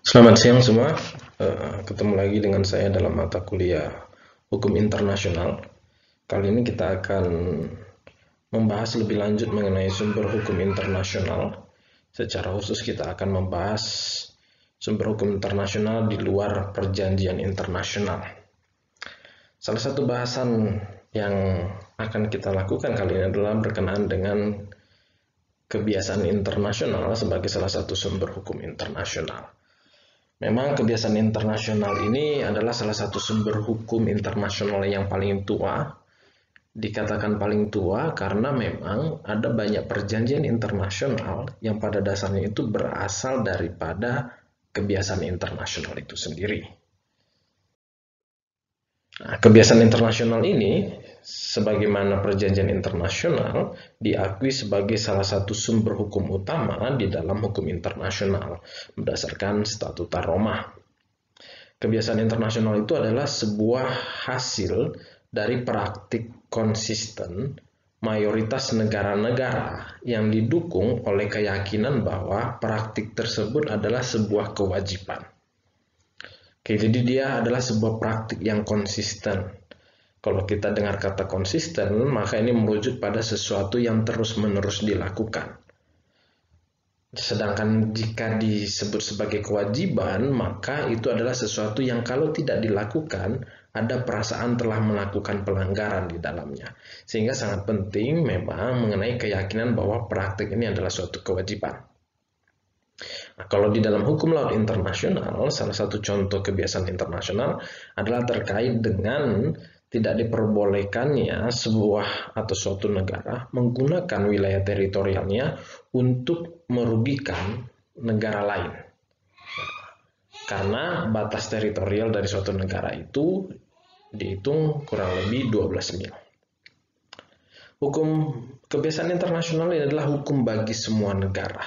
Selamat siang semua. Ketemu lagi dengan saya dalam mata kuliah Hukum Internasional. Kali ini kita akan membahas lebih lanjut mengenai sumber hukum internasional. Secara khusus kita akan membahas sumber hukum internasional di luar perjanjian internasional. Salah satu bahasan yang akan kita lakukan kali ini adalah berkenaan dengan kebiasaan internasional sebagai salah satu sumber hukum internasional. Memang kebiasaan internasional ini adalah salah satu sumber hukum internasional yang paling tua. Dikatakan paling tua karena memang ada banyak perjanjian internasional yang pada dasarnya itu berasal daripada kebiasaan internasional itu sendiri. Nah, kebiasaan internasional ini, sebagaimana perjanjian internasional, diakui sebagai salah satu sumber hukum utama di dalam hukum internasional berdasarkan Statuta Roma. Kebiasaan internasional itu adalah sebuah hasil dari praktik konsisten mayoritas negara-negara yang didukung oleh keyakinan bahwa praktik tersebut adalah sebuah kewajiban. Oke, jadi dia adalah sebuah praktik yang konsisten. Kalau kita dengar kata konsisten, maka ini merujuk pada sesuatu yang terus-menerus dilakukan. Sedangkan jika disebut sebagai kewajiban, maka itu adalah sesuatu yang kalau tidak dilakukan, ada perasaan telah melakukan pelanggaran di dalamnya. Sehingga sangat penting memang mengenai keyakinan bahwa praktik ini adalah suatu kewajiban. Nah, kalau di dalam hukum laut internasional, salah satu contoh kebiasaan internasional adalah terkait dengan tidak diperbolehkannya sebuah atau suatu negara menggunakan wilayah teritorialnya untuk merugikan negara lain. Karena batas teritorial dari suatu negara itu dihitung kurang lebih 12 mil. Hukum kebiasaan internasional ini adalah hukum bagi semua negara,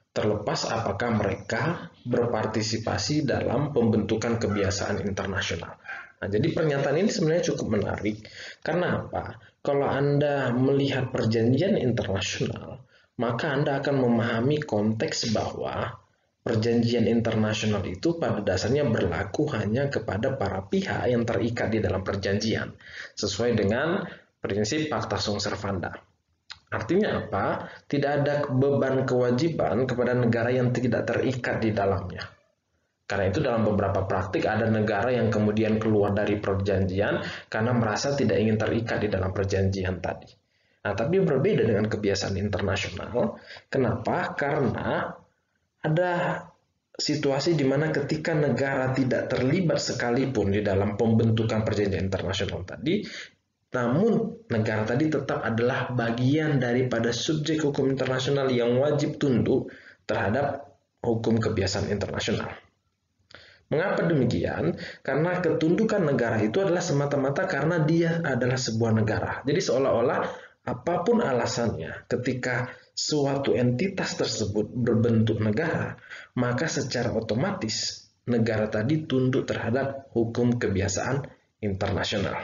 terlepas apakah mereka berpartisipasi dalam pembentukan kebiasaan internasional. Nah, jadi pernyataan ini sebenarnya cukup menarik. Karena apa? Kalau Anda melihat perjanjian internasional, maka Anda akan memahami konteks bahwa perjanjian internasional itu pada dasarnya berlaku hanya kepada para pihak yang terikat di dalam perjanjian, sesuai dengan prinsip pacta sunt servanda. Artinya apa? Tidak ada beban kewajiban kepada negara yang tidak terikat di dalamnya. Karena itu dalam beberapa praktik ada negara yang kemudian keluar dari perjanjian karena merasa tidak ingin terikat di dalam perjanjian tadi. Nah, tapi berbeda dengan kebiasaan internasional. Kenapa? Karena ada situasi di mana ketika negara tidak terlibat sekalipun di dalam pembentukan perjanjian internasional tadi, namun negara tadi tetap adalah bagian daripada subjek hukum internasional yang wajib tunduk terhadap hukum kebiasaan internasional. Mengapa demikian? Karena ketundukan negara itu adalah semata-mata karena dia adalah sebuah negara. Jadi seolah-olah apapun alasannya, ketika suatu entitas tersebut berbentuk negara, maka secara otomatis negara tadi tunduk terhadap hukum kebiasaan internasional.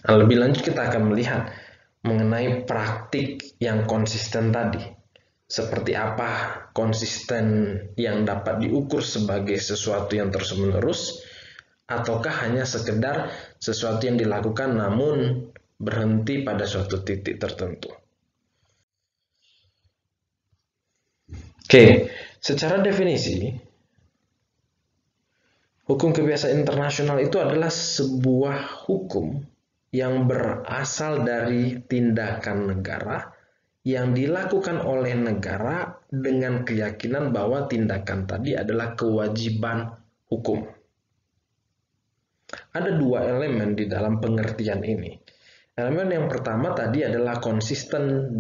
Nah, lebih lanjut kita akan melihat mengenai praktik yang konsisten tadi. Seperti apa konsisten yang dapat diukur sebagai sesuatu yang terus-menerus, ataukah hanya sekedar sesuatu yang dilakukan namun berhenti pada suatu titik tertentu. Oke, secara definisi, hukum kebiasaan internasional itu adalah sebuah hukum yang berasal dari tindakan negara yang dilakukan oleh negara dengan keyakinan bahwa tindakan tadi adalah kewajiban hukum. Ada dua elemen di dalam pengertian ini. Elemen yang pertama tadi adalah konsisten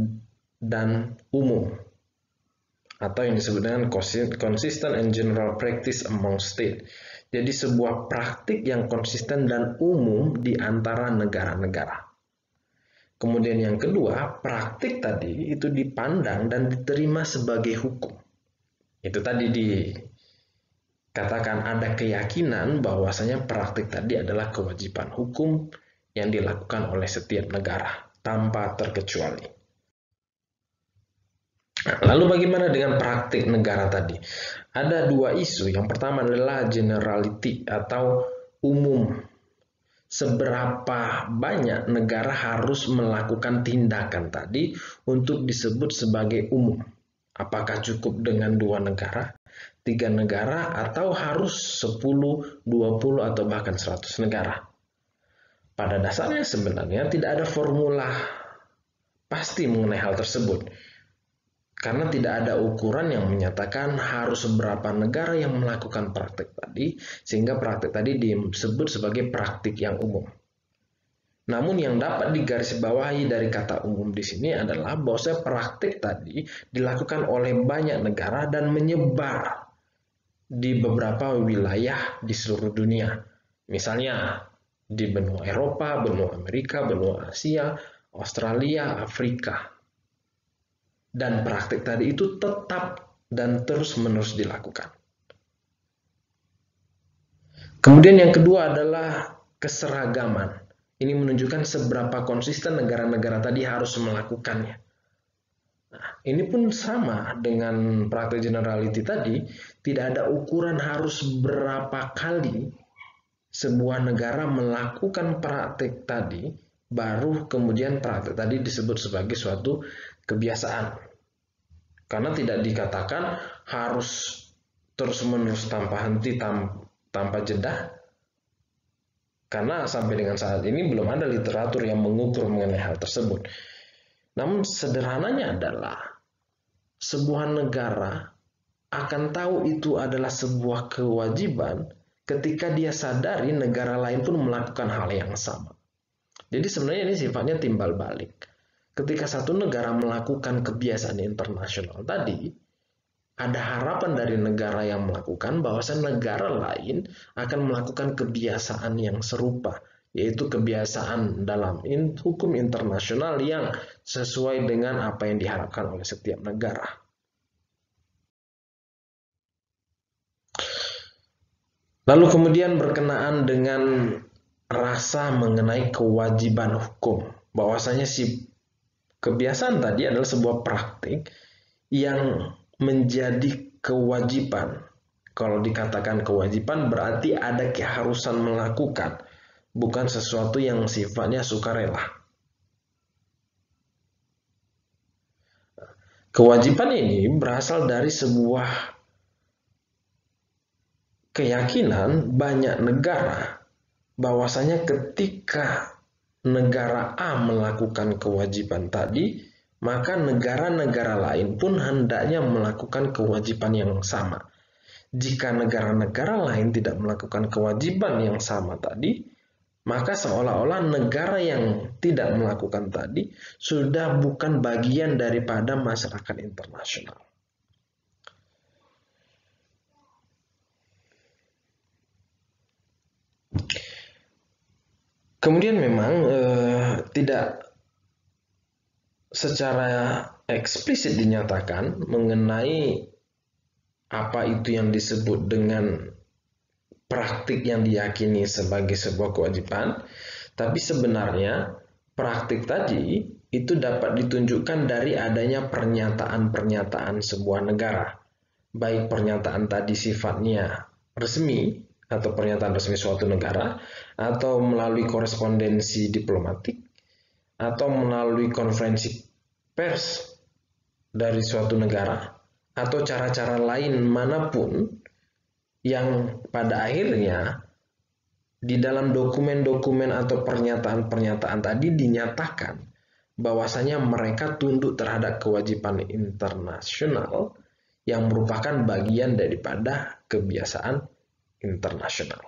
dan umum, atau yang disebut dengan consistent and general practice among state. Jadi sebuah praktik yang konsisten dan umum di antara negara-negara. Kemudian yang kedua, praktik tadi itu dipandang dan diterima sebagai hukum. Itu tadi dikatakan ada keyakinan bahwasanya praktik tadi adalah kewajiban hukum yang dilakukan oleh setiap negara tanpa terkecuali. Nah, lalu bagaimana dengan praktik negara tadi? Ada dua isu. Yang pertama adalah generality atau umum. Seberapa banyak negara harus melakukan tindakan tadi untuk disebut sebagai umum? Apakah cukup dengan 2 negara, 3 negara, atau harus 10, 20, atau bahkan 100 negara? Pada dasarnya sebenarnya tidak ada formula pasti mengenai hal tersebut. Karena tidak ada ukuran yang menyatakan harus seberapa negara yang melakukan praktik tadi, sehingga praktik tadi disebut sebagai praktik yang umum. Namun yang dapat digarisbawahi dari kata umum di sini adalah bahwa praktik tadi dilakukan oleh banyak negara dan menyebar di beberapa wilayah di seluruh dunia. Misalnya di benua Eropa, benua Amerika, benua Asia, Australia, Afrika. Dan praktik tadi itu tetap dan terus-menerus dilakukan. Kemudian yang kedua adalah keseragaman. Ini menunjukkan seberapa konsisten negara-negara tadi harus melakukannya. Nah, ini pun sama dengan praktik generality tadi, tidak ada ukuran harus berapa kali sebuah negara melakukan praktik tadi, baru kemudian praktik tadi disebut sebagai suatu kebiasaan. Karena tidak dikatakan harus terus-menerus tanpa henti, tanpa jeda. Karena sampai dengan saat ini belum ada literatur yang mengukur mengenai hal tersebut. Namun sederhananya adalah sebuah negara akan tahu itu adalah sebuah kewajiban ketika dia sadari negara lain pun melakukan hal yang sama. Jadi sebenarnya ini sifatnya timbal balik. Ketika satu negara melakukan kebiasaan internasional tadi, ada harapan dari negara yang melakukan bahwasanya negara lain akan melakukan kebiasaan yang serupa, yaitu kebiasaan dalam hukum internasional yang sesuai dengan apa yang diharapkan oleh setiap negara. Lalu kemudian berkenaan dengan rasa mengenai kewajiban hukum, bahwasanya si kebiasaan tadi adalah sebuah praktik yang menjadi kewajiban. Kalau dikatakan kewajiban berarti ada keharusan melakukan, bukan sesuatu yang sifatnya sukarela. Kewajiban ini berasal dari sebuah keyakinan banyak negara bahwasanya ketika negara A melakukan kewajiban tadi, maka negara-negara lain pun hendaknya melakukan kewajiban yang sama. Jika negara-negara lain tidak melakukan kewajiban yang sama tadi, maka seolah-olah negara yang tidak melakukan tadi sudah bukan bagian daripada masyarakat internasional. Kemudian memang tidak secara eksplisit dinyatakan mengenai apa itu yang disebut dengan praktik yang diyakini sebagai sebuah kewajiban, tapi sebenarnya praktik tadi itu dapat ditunjukkan dari adanya pernyataan-pernyataan sebuah negara. Baik pernyataan tadi sifatnya resmi atau pernyataan resmi suatu negara, atau melalui korespondensi diplomatik, atau melalui konferensi pers dari suatu negara, atau cara-cara lain manapun yang pada akhirnya di dalam dokumen-dokumen atau pernyataan-pernyataan tadi dinyatakan bahwasanya mereka tunduk terhadap kewajiban internasional yang merupakan bagian daripada kebiasaan internasional.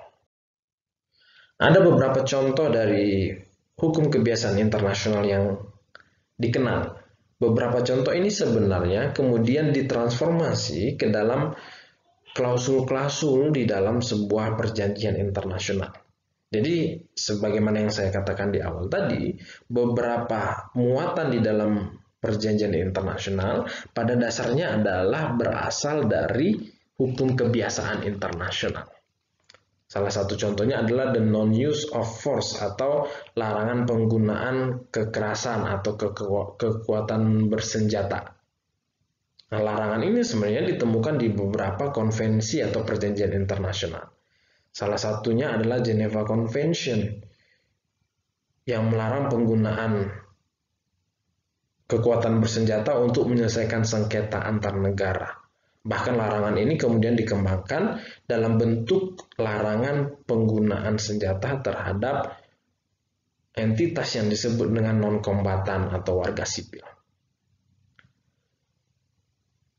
Ada beberapa contoh dari hukum kebiasaan internasional yang dikenal. Beberapa contoh ini sebenarnya kemudian ditransformasi ke dalam klausul-klausul di dalam sebuah perjanjian internasional. Jadi, sebagaimana yang saya katakan di awal tadi, beberapa muatan di dalam perjanjian internasional pada dasarnya adalah berasal dari hukum kebiasaan internasional. Salah satu contohnya adalah the non-use of force atau larangan penggunaan kekerasan atau kekuatan bersenjata. Nah, larangan ini sebenarnya ditemukan di beberapa konvensi atau perjanjian internasional. Salah satunya adalah Geneva Convention yang melarang penggunaan kekuatan bersenjata untuk menyelesaikan sengketa antar negara. Bahkan larangan ini kemudian dikembangkan dalam bentuk larangan penggunaan senjata terhadap entitas yang disebut dengan non-kombatan atau warga sipil.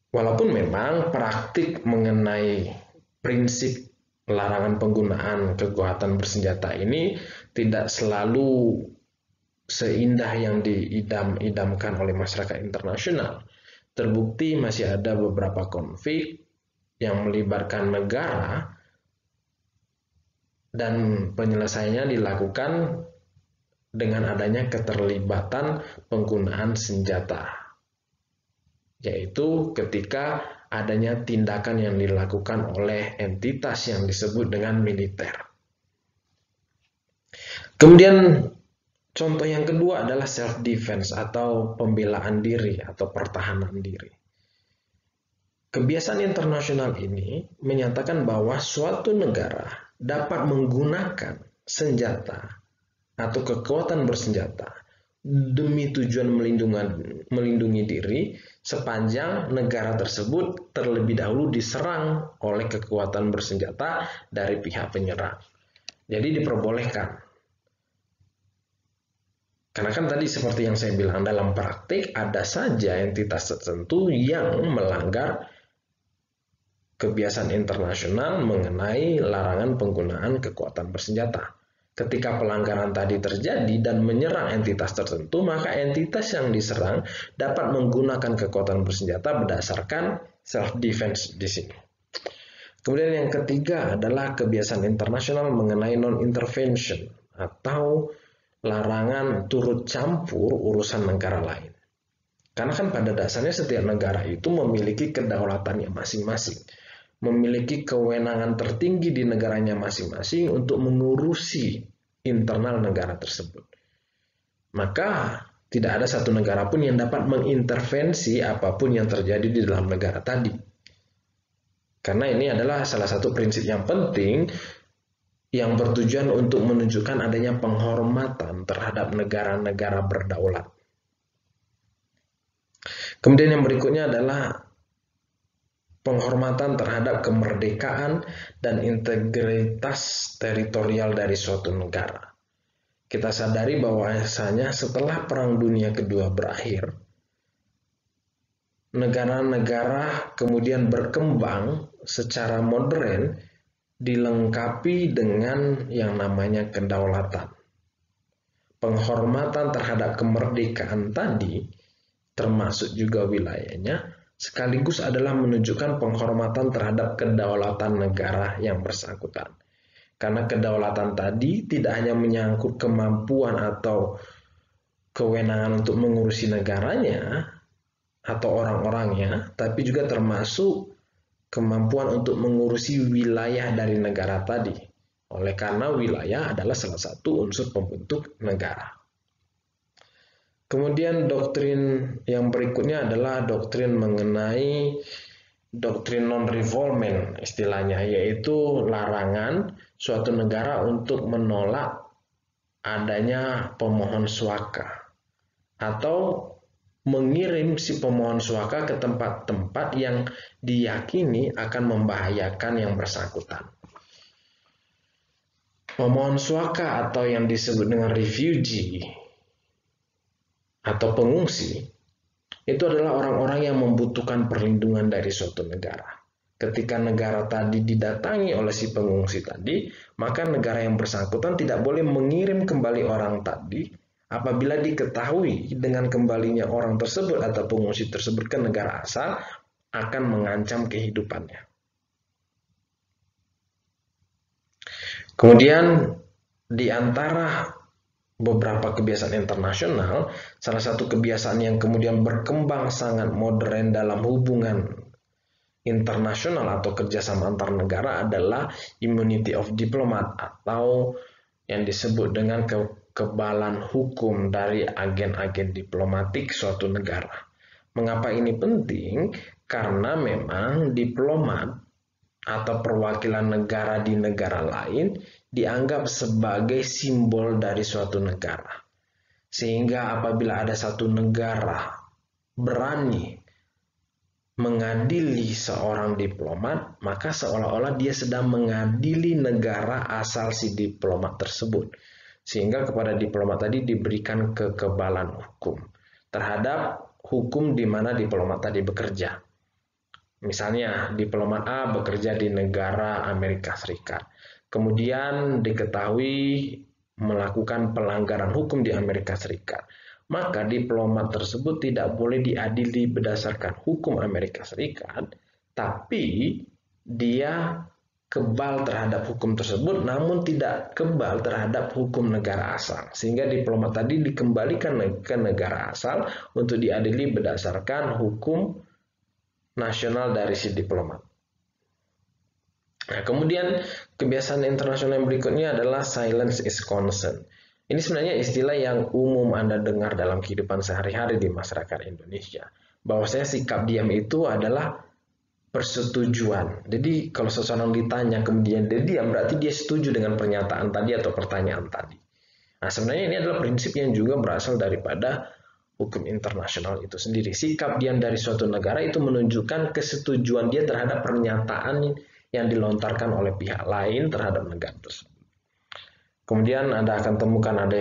Walaupun memang praktik mengenai prinsip larangan penggunaan kekuatan bersenjata ini tidak selalu seindah yang diidam-idamkan oleh masyarakat internasional. Terbukti masih ada beberapa konflik yang melibatkan negara dan penyelesaiannya dilakukan dengan adanya keterlibatan penggunaan senjata, yaitu ketika adanya tindakan yang dilakukan oleh entitas yang disebut dengan militer. Kemudian contoh yang kedua adalah self-defense atau pembelaan diri atau pertahanan diri. Kebiasaan internasional ini menyatakan bahwa suatu negara dapat menggunakan senjata atau kekuatan bersenjata demi tujuan melindungi diri sepanjang negara tersebut terlebih dahulu diserang oleh kekuatan bersenjata dari pihak penyerang. Jadi diperbolehkan. Karena kan tadi seperti yang saya bilang, dalam praktik ada saja entitas tertentu yang melanggar kebiasaan internasional mengenai larangan penggunaan kekuatan bersenjata. Ketika pelanggaran tadi terjadi dan menyerang entitas tertentu, maka entitas yang diserang dapat menggunakan kekuatan bersenjata berdasarkan self-defense di sini. Kemudian yang ketiga adalah kebiasaan internasional mengenai non-intervention atau larangan turut campur urusan negara lain. Karena kan pada dasarnya setiap negara itu memiliki kedaulatannya masing-masing, memiliki kewenangan tertinggi di negaranya masing-masing untuk mengurusi internal negara tersebut. Maka tidak ada satu negara pun yang dapat mengintervensi apapun yang terjadi di dalam negara tadi. Karena ini adalah salah satu prinsip yang penting yang bertujuan untuk menunjukkan adanya penghormatan terhadap negara-negara berdaulat. Kemudian yang berikutnya adalah penghormatan terhadap kemerdekaan dan integritas teritorial dari suatu negara. Kita sadari bahwasanya setelah Perang Dunia Kedua berakhir, negara-negara kemudian berkembang secara modern dilengkapi dengan yang namanya kedaulatan. Penghormatan terhadap kemerdekaan tadi, termasuk juga wilayahnya, sekaligus adalah menunjukkan penghormatan terhadap kedaulatan negara yang bersangkutan. Karena kedaulatan tadi tidak hanya menyangkut kemampuan atau kewenangan untuk mengurusi negaranya atau orang-orangnya, tapi juga termasuk kemampuan untuk mengurusi wilayah dari negara tadi. Oleh karena wilayah adalah salah satu unsur pembentuk negara. Kemudian doktrin yang berikutnya adalah doktrin mengenai doktrin non-revolvement istilahnya, yaitu larangan suatu negara untuk menolak adanya pemohon suaka atau mengirim si pemohon suaka ke tempat-tempat yang diyakini akan membahayakan yang bersangkutan. Pemohon suaka atau yang disebut dengan refugee atau pengungsi itu adalah orang-orang yang membutuhkan perlindungan dari suatu negara. Ketika negara tadi didatangi oleh si pengungsi tadi, maka negara yang bersangkutan tidak boleh mengirim kembali orang tadi apabila diketahui dengan kembalinya orang tersebut atau pengungsi tersebut ke negara asal akan mengancam kehidupannya. Kemudian di antara beberapa kebiasaan internasional, salah satu kebiasaan yang kemudian berkembang sangat modern dalam hubungan internasional atau kerjasama antar negara adalah immunity of diplomat atau yang disebut dengan kekebalan hukum dari agen-agen diplomatik suatu negara. Mengapa ini penting? Karena memang diplomat atau perwakilan negara di negara lain dianggap sebagai simbol dari suatu negara. Sehingga apabila ada satu negara berani mengadili seorang diplomat, maka seolah-olah dia sedang mengadili negara asal si diplomat tersebut. Sehingga kepada diplomat tadi diberikan kekebalan hukum terhadap hukum di mana diplomat tadi bekerja. Misalnya, diplomat A bekerja di negara Amerika Serikat. Kemudian diketahui melakukan pelanggaran hukum di Amerika Serikat. Maka diplomat tersebut tidak boleh diadili berdasarkan hukum Amerika Serikat, tapi dia kebal terhadap hukum tersebut, namun tidak kebal terhadap hukum negara asal. Sehingga diplomat tadi dikembalikan ke negara asal untuk diadili berdasarkan hukum nasional dari si diplomat. Nah, kemudian kebiasaan internasional yang berikutnya adalah silence is consent. Ini sebenarnya istilah yang umum Anda dengar dalam kehidupan sehari-hari di masyarakat Indonesia. Bahwasanya sikap diam itu adalah persetujuan. Jadi kalau seseorang ditanya kemudian dia diam, berarti dia setuju dengan pernyataan tadi atau pertanyaan tadi. Nah, sebenarnya ini adalah prinsip yang juga berasal daripada hukum internasional itu sendiri. Sikap diam dari suatu negara itu menunjukkan kesetujuan dia terhadap pernyataan yang dilontarkan oleh pihak lain terhadap negara tersebut. Kemudian Anda akan temukan ada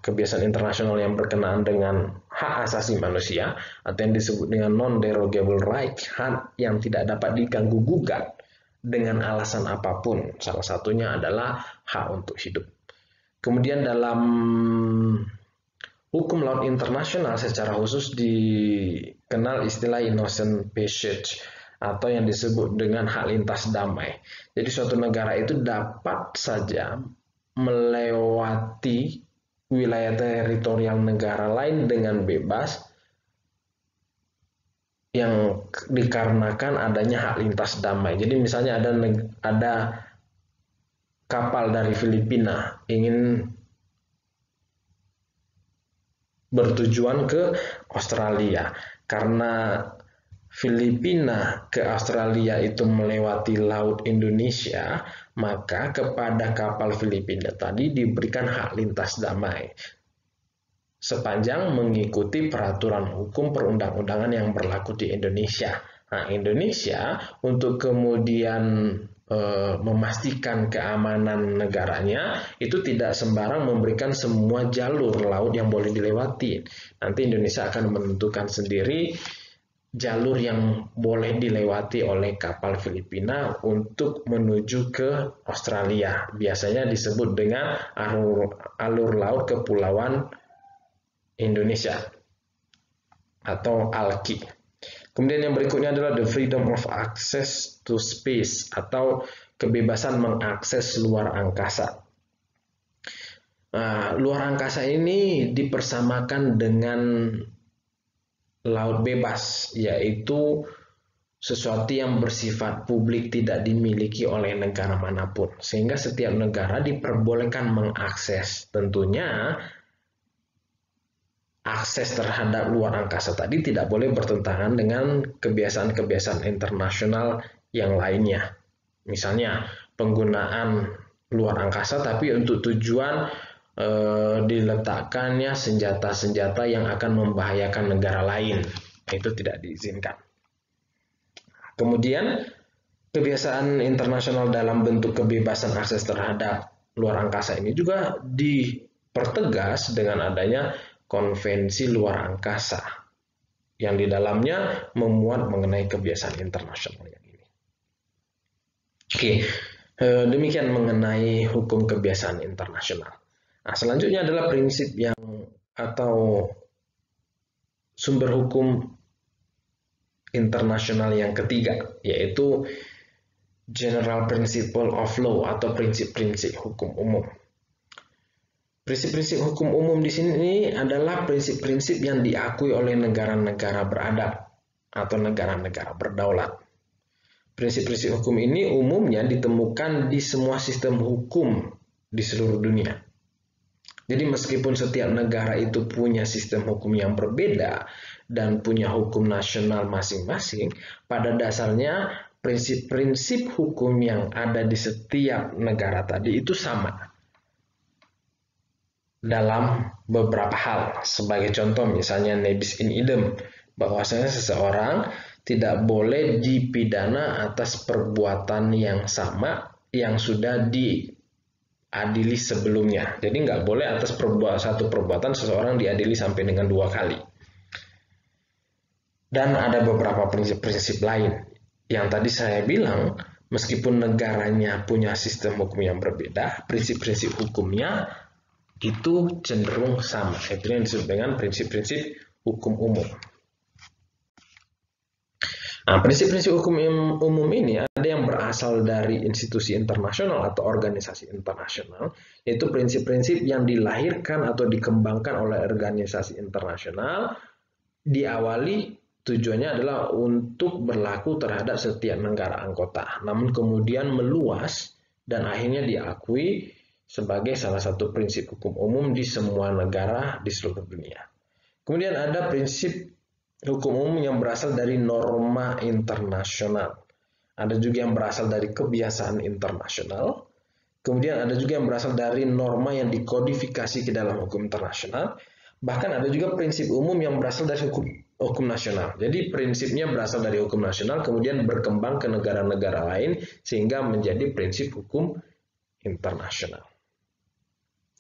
kebiasaan internasional yang berkenaan dengan hak asasi manusia atau yang disebut dengan non-derogable right, hak yang tidak dapat diganggu-gugat dengan alasan apapun. Salah satunya adalah hak untuk hidup. Kemudian dalam hukum laut internasional secara khusus dikenal istilah innocent passage atau yang disebut dengan hak lintas damai. Jadi suatu negara itu dapat saja melewati wilayah teritorial negara lain dengan bebas yang dikarenakan adanya hak lintas damai. Jadi misalnya ada kapal dari Filipina ingin bertujuan ke Australia. Karena Filipina ke Australia itu melewati laut Indonesia, maka kepada kapal Filipina tadi diberikan hak lintas damai sepanjang mengikuti peraturan hukum perundang-undangan yang berlaku di Indonesia. Nah, Indonesia untuk kemudian memastikan keamanan negaranya itu tidak sembarang memberikan semua jalur laut yang boleh dilewati. Nanti Indonesia akan menentukan sendiri jalur yang boleh dilewati oleh kapal Filipina untuk menuju ke Australia. Biasanya disebut dengan alur laut kepulauan Indonesia atau ALKI. Kemudian yang berikutnya adalah the freedom of access to space atau kebebasan mengakses luar angkasa. Luar angkasa ini dipersamakan dengan laut bebas, yaitu sesuatu yang bersifat publik tidak dimiliki oleh negara manapun. Sehingga setiap negara diperbolehkan mengakses. Tentunya akses terhadap luar angkasa tadi tidak boleh bertentangan dengan kebiasaan-kebiasaan internasional yang lainnya. Misalnya penggunaan luar angkasa tapi untuk tujuan diletakkannya senjata-senjata yang akan membahayakan negara lain. Itu tidak diizinkan. Kemudian kebiasaan internasional dalam bentuk kebebasan akses terhadap luar angkasa ini juga dipertegas dengan adanya Konvensi Luar Angkasa yang di dalamnya memuat mengenai kebiasaan internasional yang ini. Oke, demikian mengenai hukum kebiasaan internasional. Nah, selanjutnya adalah prinsip yang atau sumber hukum internasional yang ketiga, yaitu General Principle of Law atau prinsip-prinsip hukum umum. Prinsip-prinsip hukum umum di sini adalah prinsip-prinsip yang diakui oleh negara-negara beradab atau negara-negara berdaulat. Prinsip-prinsip hukum ini umumnya ditemukan di semua sistem hukum di seluruh dunia. Jadi meskipun setiap negara itu punya sistem hukum yang berbeda, dan punya hukum nasional masing-masing, pada dasarnya prinsip-prinsip hukum yang ada di setiap negara tadi itu sama dalam beberapa hal. Sebagai contoh misalnya nebis in idem, bahwasanya seseorang tidak boleh dipidana atas perbuatan yang sama yang sudah diadili sebelumnya. Jadi nggak boleh atas satu perbuatan seseorang diadili sampai dengan 2 kali. Dan ada beberapa prinsip-prinsip lain yang tadi saya bilang, meskipun negaranya punya sistem hukum yang berbeda, prinsip-prinsip hukumnya itu cenderung sama. Itu yang disebut dengan prinsip-prinsip hukum umum. Nah, prinsip-prinsip hukum umum ini ada yang berasal dari institusi internasional atau organisasi internasional, yaitu prinsip-prinsip yang dilahirkan atau dikembangkan oleh organisasi internasional, diawali tujuannya adalah untuk berlaku terhadap setiap negara anggota, namun kemudian meluas dan akhirnya diakui sebagai salah satu prinsip hukum umum di semua negara di seluruh dunia. Kemudian ada prinsip hukum umum yang berasal dari norma internasional. Ada juga yang berasal dari kebiasaan internasional. Kemudian ada juga yang berasal dari norma yang dikodifikasi ke dalam hukum internasional. Bahkan ada juga prinsip umum yang berasal dari hukum nasional. Jadi prinsipnya berasal dari hukum nasional, kemudian berkembang ke negara-negara lain sehingga menjadi prinsip hukum internasional.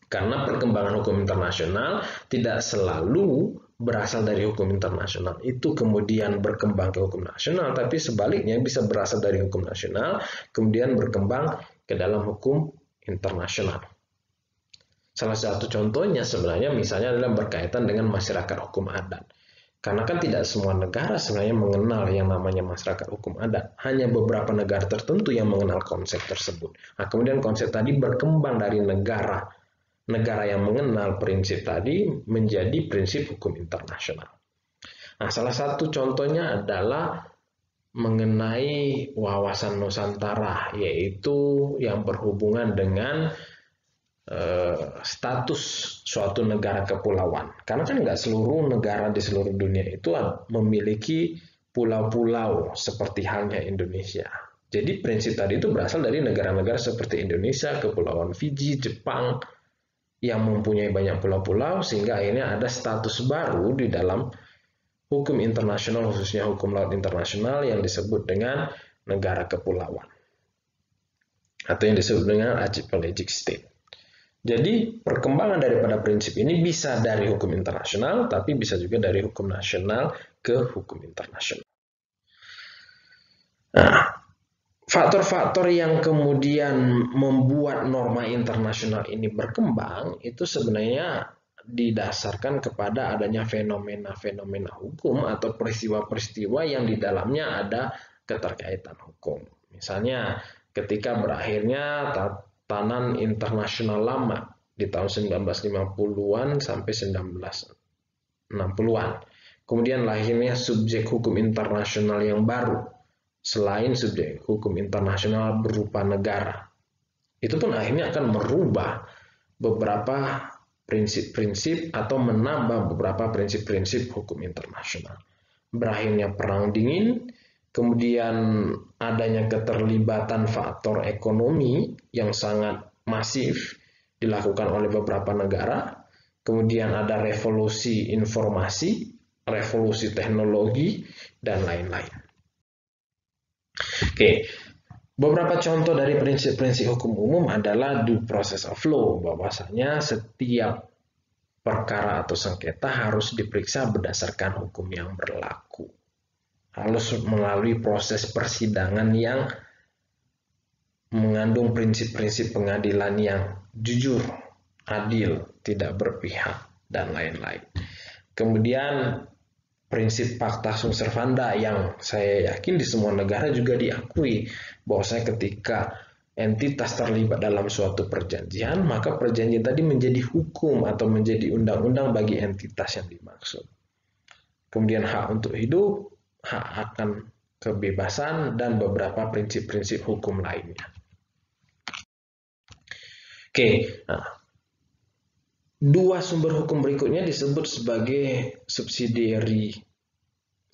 Karena perkembangan hukum internasional tidak selalu berasal dari hukum internasional itu kemudian berkembang ke hukum nasional, tapi sebaliknya bisa berasal dari hukum nasional kemudian berkembang ke dalam hukum internasional. Salah satu contohnya sebenarnya misalnya adalah berkaitan dengan masyarakat hukum adat. Karena kan tidak semua negara sebenarnya mengenal yang namanya masyarakat hukum adat. Hanya beberapa negara tertentu yang mengenal konsep tersebut. Nah, kemudian konsep tadi berkembang dari negara yang mengenal prinsip tadi menjadi prinsip hukum internasional. Nah, salah satu contohnya adalah mengenai wawasan Nusantara, yaitu yang berhubungan dengan status suatu negara kepulauan. Karena kan nggak seluruh negara di seluruh dunia itu memiliki pulau-pulau seperti halnya Indonesia. Jadi prinsip tadi itu berasal dari negara-negara seperti Indonesia, Kepulauan Fiji, Jepang, yang mempunyai banyak pulau-pulau, sehingga akhirnya ada status baru di dalam hukum internasional, khususnya hukum laut internasional yang disebut dengan negara kepulauan. Atau yang disebut dengan archipelagic state. Jadi perkembangan daripada prinsip ini bisa dari hukum internasional, tapi bisa juga dari hukum nasional ke hukum internasional. Nah, faktor-faktor yang kemudian membuat norma internasional ini berkembang itu sebenarnya didasarkan kepada adanya fenomena-fenomena hukum atau peristiwa-peristiwa yang di dalamnya ada keterkaitan hukum. Misalnya ketika berakhirnya Tatanan Internasional Lama di tahun 1950-an sampai 1960-an. Kemudian lahirnya subjek hukum internasional yang baru, selain subjek hukum internasional berupa negara. Itu pun akhirnya akan merubah beberapa prinsip-prinsip atau menambah beberapa prinsip-prinsip hukum internasional. Berakhirnya Perang Dingin, kemudian adanya keterlibatan faktor ekonomi yang sangat masif dilakukan oleh beberapa negara, kemudian ada revolusi informasi, revolusi teknologi, dan lain-lain. Oke, beberapa contoh dari prinsip-prinsip hukum umum adalah due process of law, bahwasanya setiap perkara atau sengketa harus diperiksa berdasarkan hukum yang berlaku. Harus melalui proses persidangan yang mengandung prinsip-prinsip pengadilan yang jujur, adil, tidak berpihak, dan lain-lain. Kemudian prinsip pacta sunt servanda yang saya yakin di semua negara juga diakui, bahwasanya ketika entitas terlibat dalam suatu perjanjian, maka perjanjian tadi menjadi hukum atau menjadi undang-undang bagi entitas yang dimaksud. Kemudian hak untuk hidup, hak akan kebebasan, dan beberapa prinsip-prinsip hukum lainnya. Oke, nah, dua sumber hukum berikutnya disebut sebagai subsidiary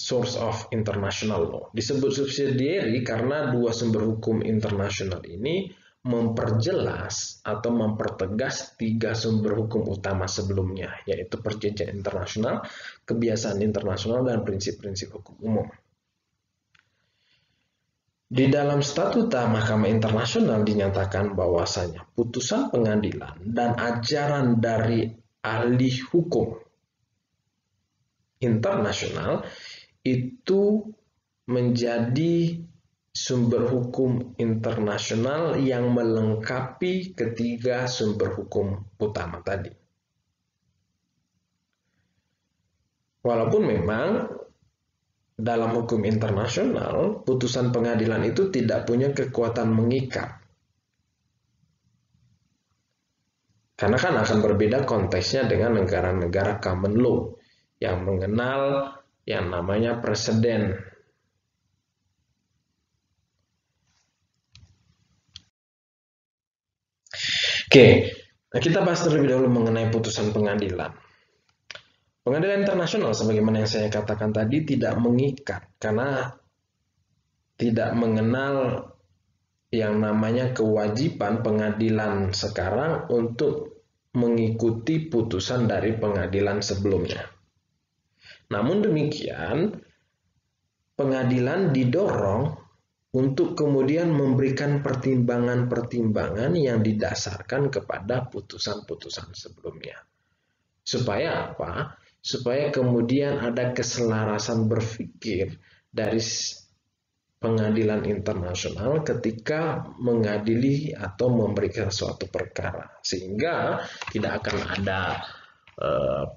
source of international law. Disebut subsidiary karena dua sumber hukum internasional ini memperjelas atau mempertegas tiga sumber hukum utama sebelumnya, yaitu perjanjian internasional, kebiasaan internasional, dan prinsip-prinsip hukum umum. Di dalam statuta Mahkamah Internasional dinyatakan bahwasanya putusan pengadilan dan ajaran dari ahli hukum internasional itu menjadi sumber hukum internasional yang melengkapi ketiga sumber hukum utama tadi. Walaupun memang dalam hukum internasional, putusan pengadilan itu tidak punya kekuatan mengikat. Karena kan akan berbeda konteksnya dengan negara-negara common law yang mengenal yang namanya preseden. Oke, nah kita bahas terlebih dahulu mengenai putusan pengadilan. Pengadilan internasional sebagaimana yang saya katakan tadi tidak mengikat karena tidak mengenal yang namanya kewajiban pengadilan sekarang untuk mengikuti putusan dari pengadilan sebelumnya. Namun demikian, pengadilan didorong untuk kemudian memberikan pertimbangan-pertimbangan yang didasarkan kepada putusan-putusan sebelumnya. Supaya apa? Supaya kemudian ada keselarasan berpikir dari pengadilan internasional ketika mengadili atau memberikan suatu perkara. Sehingga tidak akan ada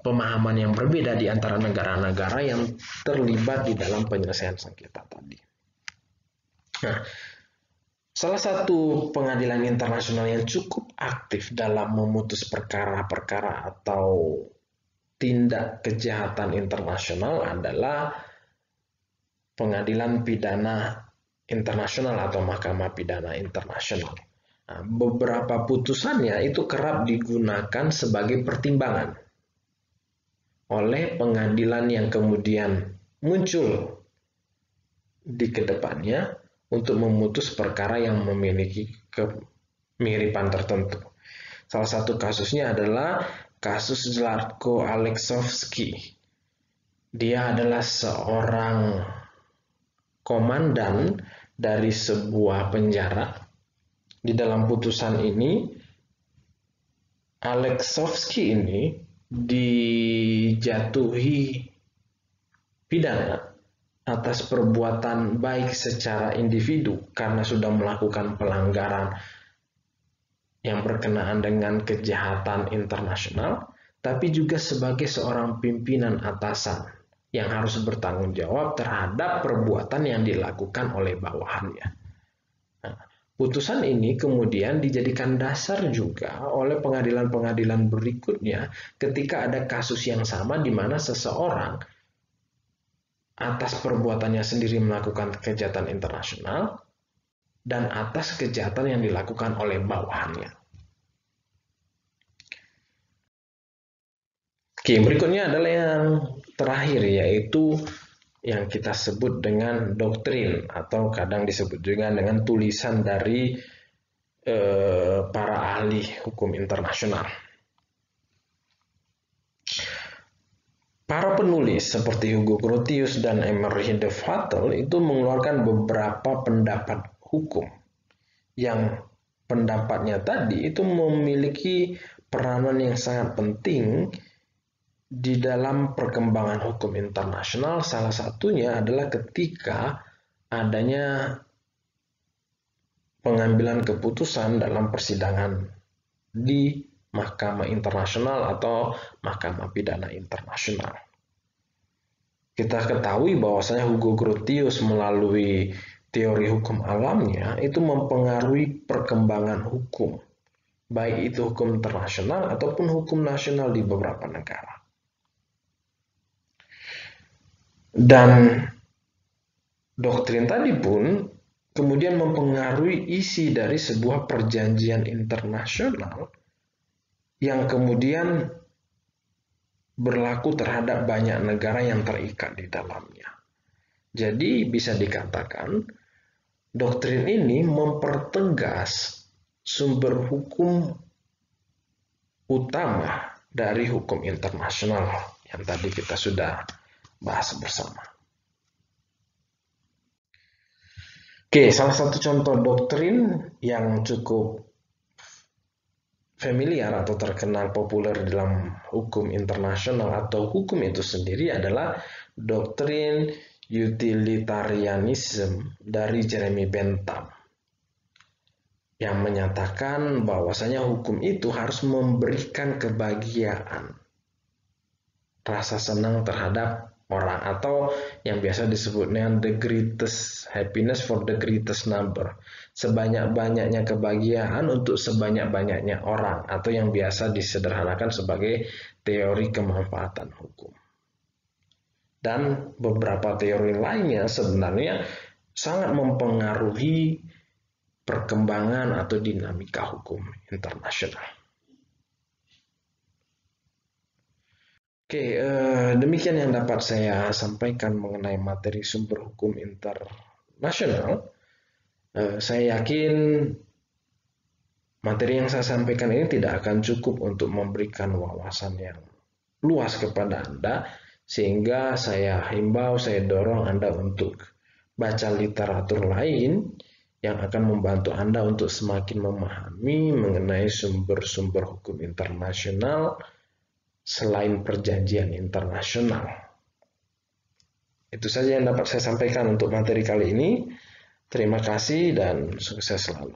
pemahaman yang berbeda di antara negara-negara yang terlibat di dalam penyelesaian sengketa tadi. Nah, salah satu pengadilan internasional yang cukup aktif dalam memutus perkara-perkara atau tindak kejahatan internasional adalah Pengadilan Pidana Internasional atau Mahkamah Pidana Internasional. Nah, beberapa putusannya itu kerap digunakan sebagai pertimbangan oleh pengadilan yang kemudian muncul di kedepannya untuk memutus perkara yang memiliki kemiripan tertentu. Salah satu kasusnya adalah kasus Zlatko Aleksovski. Dia adalah seorang komandan dari sebuah penjara. Di dalam putusan ini, Aleksovski ini dijatuhi pidana atas perbuatan baik secara individu karena sudah melakukan pelanggaran yang berkenaan dengan kejahatan internasional, tapi juga sebagai seorang pimpinan atasan yang harus bertanggung jawab terhadap perbuatan yang dilakukan oleh bawahannya. Nah, putusan ini kemudian dijadikan dasar juga oleh pengadilan-pengadilan berikutnya ketika ada kasus yang sama di mana seseorang atas perbuatannya sendiri melakukan kejahatan internasional dan atas kejahatan yang dilakukan oleh bawahannya. Oke, berikutnya adalah yang terakhir, yaitu yang kita sebut dengan doktrin atau kadang disebut juga dengan tulisan dari para ahli hukum internasional. Para penulis seperti Hugo Grotius dan Emery de Vattel itu mengeluarkan beberapa pendapat hukum yang pendapatnya tadi itu memiliki peranan yang sangat penting di dalam perkembangan hukum internasional. Salah satunya adalah ketika adanya pengambilan keputusan dalam persidangan di Mahkamah Internasional atau Mahkamah Pidana Internasional. Kita ketahui bahwasanya Hugo Grotius melalui teori hukum alamnya itu mempengaruhi perkembangan hukum, baik itu hukum internasional ataupun hukum nasional di beberapa negara. Dan doktrin tadi pun kemudian mempengaruhi isi dari sebuah perjanjian internasional yang kemudian berlaku terhadap banyak negara yang terikat di dalamnya. Jadi bisa dikatakan doktrin ini mempertegas sumber hukum utama dari hukum internasional yang tadi kita sudah bahas bersama. Oke, salah satu contoh doktrin yang cukup familiar atau terkenal populer dalam hukum internasional atau hukum itu sendiri adalah doktrin utilitarianism dari Jeremy Bentham yang menyatakan bahwasanya hukum itu harus memberikan kebahagiaan, rasa senang terhadap orang, atau yang biasa disebut dengan the greatest happiness for the greatest number, sebanyak-banyaknya kebahagiaan untuk sebanyak-banyaknya orang, atau yang biasa disederhanakan sebagai teori kemanfaatan hukum. Dan beberapa teori lainnya sebenarnya sangat mempengaruhi perkembangan atau dinamika hukum internasional. Oke, demikian yang dapat saya sampaikan mengenai materi sumber hukum internasional. Saya yakin materi yang saya sampaikan ini tidak akan cukup untuk memberikan wawasan yang luas kepada Anda, sehingga saya himbau, saya dorong Anda untuk baca literatur lain yang akan membantu Anda untuk semakin memahami mengenai sumber-sumber hukum internasional selain perjanjian internasional. Itu saja yang dapat saya sampaikan untuk materi kali ini. Terima kasih dan sukses selalu.